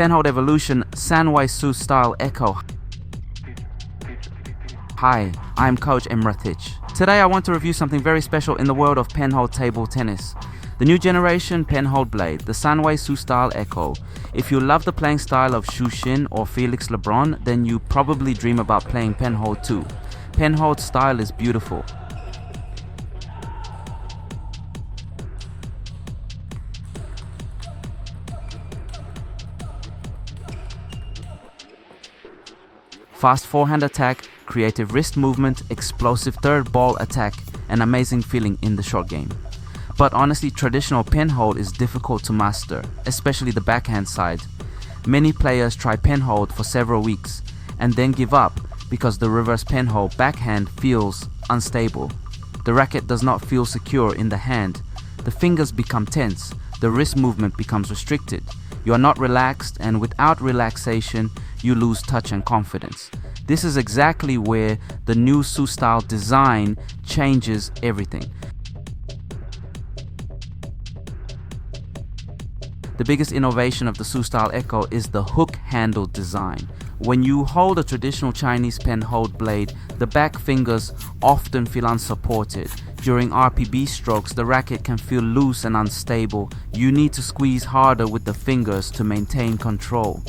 Penhold Evolution Sanwei Su Style Echo. Hi, I'm Coach Emratich. Today I want to review something very special in the world of Penhold table tennis. The new generation Penhold blade, the Sanwei Su Style Echo. If you love the playing style of Xu Xin or Felix Lebrun, then you probably dream about playing Penhold too. Penhold's style is beautiful. Fast forehand attack, creative wrist movement, explosive third ball attack, and amazing feeling in the short game. But honestly, traditional Penhold is difficult to master, especially the backhand side. Many players try Penhold for several weeks and then give up because the reverse Penhold backhand feels unstable. The racket does not feel secure in the hand. The fingers become tense, the wrist movement becomes restricted. You are not relaxed, and without relaxation, you lose touch and confidence. This is exactly where the new Su style design changes everything. The biggest innovation of the Su style Echo is the hook handle design. When you hold a traditional Chinese Penhold blade, the back fingers often feel unsupported. During RPB strokes, the racket can feel loose and unstable. You need to squeeze harder with the fingers to maintain control.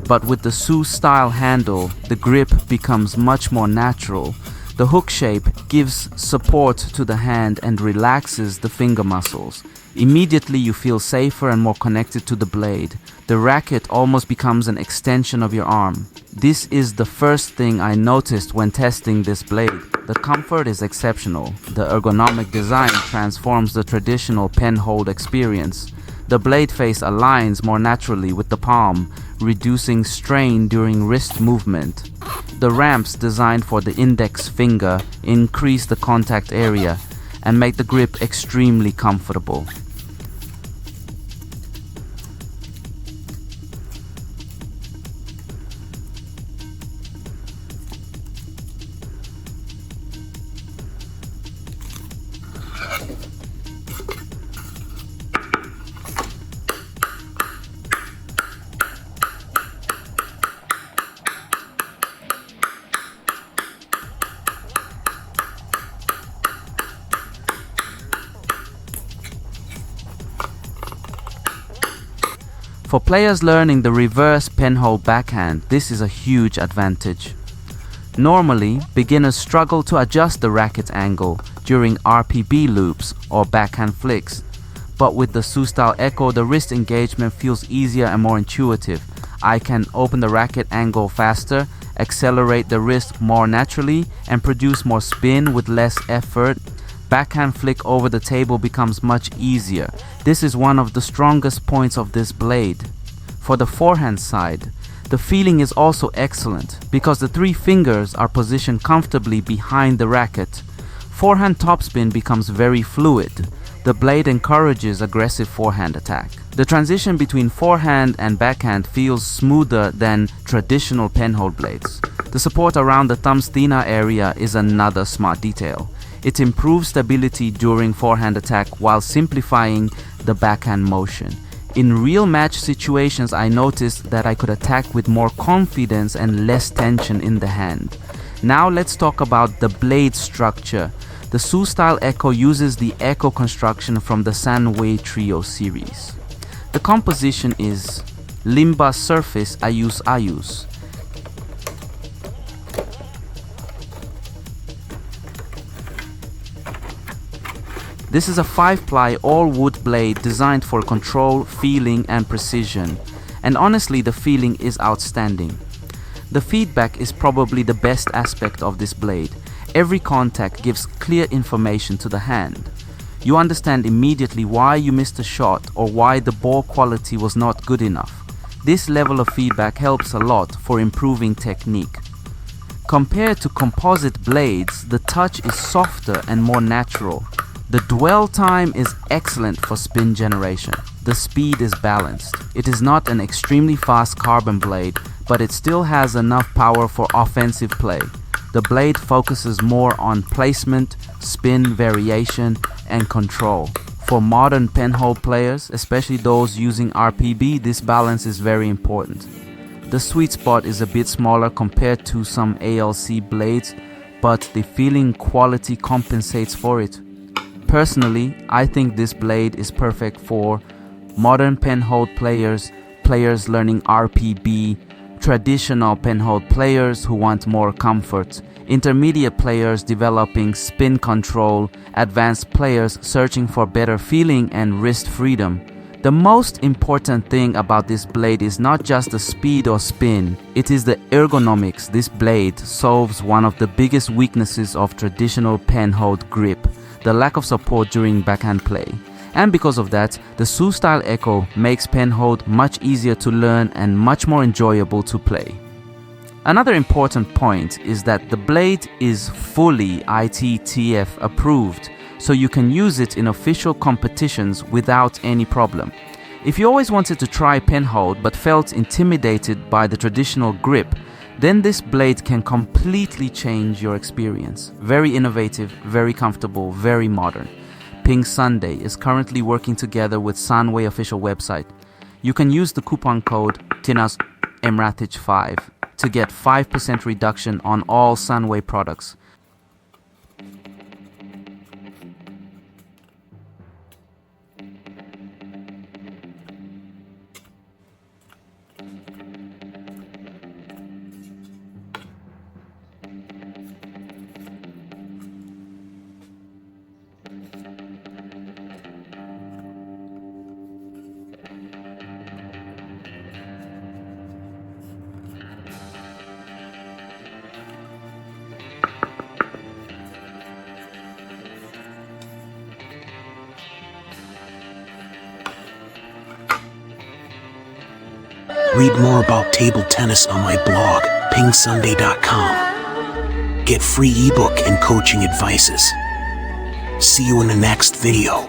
But with the Su style handle, the grip becomes much more natural. The hook shape gives support to the hand and relaxes the finger muscles. Immediately you feel safer and more connected to the blade. The racket almost becomes an extension of your arm. This is the first thing I noticed when testing this blade. The comfort is exceptional. The ergonomic design transforms the traditional Penhold experience. The blade face aligns more naturally with the palm, reducing strain during wrist movement. The ramps designed for the index finger increase the contact area and make the grip extremely comfortable. For players learning the reverse Penhold backhand, this is a huge advantage. Normally, beginners struggle to adjust the racket angle during RPB loops or backhand flicks. But with the Su style Echo, the wrist engagement feels easier and more intuitive. I can open the racket angle faster, accelerate the wrist more naturally, and produce more spin with less effort. Backhand flick over the table becomes much easier. This is one of the strongest points of this blade. For the forehand side, the feeling is also excellent because the three fingers are positioned comfortably behind the racket. Forehand topspin becomes very fluid. The blade encourages aggressive forehand attack. The transition between forehand and backhand feels smoother than traditional Penhold blades. The support around the thumb's thenar area is another smart detail. It improves stability during forehand attack while simplifying the backhand motion. In real match situations, I noticed that I could attack with more confidence and less tension in the hand. Now let's talk about the blade structure. The Su style Echo uses the Echo construction from the Sanwei Trio series. The composition is Limba surface ayus. This is a 5-ply all-wood blade designed for control, feeling, and precision. And honestly, the feeling is outstanding. The feedback is probably the best aspect of this blade. Every contact gives clear information to the hand. You understand immediately why you missed a shot or why the ball quality was not good enough. This level of feedback helps a lot for improving technique. Compared to composite blades, the touch is softer and more natural. The dwell time is excellent for spin generation. The speed is balanced. It is not an extremely fast carbon blade, but it still has enough power for offensive play. The blade focuses more on placement, spin variation, and control. For modern Penhold players, especially those using RPB, this balance is very important. The sweet spot is a bit smaller compared to some ALC blades, but the feeling quality compensates for it. Personally, I think this blade is perfect for modern Penhold players, players learning RPB, traditional Penhold players who want more comfort, intermediate players developing spin control, advanced players searching for better feeling and wrist freedom. The most important thing about this blade is not just the speed or spin, it is the ergonomics. This blade solves one of the biggest weaknesses of traditional Penhold grip, the lack of support during backhand play. And because of that, the Su style echo makes Penhold much easier to learn and much more enjoyable to play. Another important point is that the blade is fully ITTF approved, so you can use it in official competitions without any problem. If you always wanted to try Penhold but felt intimidated by the traditional grip, then this blade can completely change your experience. Very innovative, very comfortable, very modern. PingSunday is currently working together with Sanwei official website. You can use the coupon code TINASEMRATICH5 to get 5% reduction on all Sanwei products. Read more about table tennis on my blog, PingSunday.com. Get free ebook and coaching advices. See you in the next video.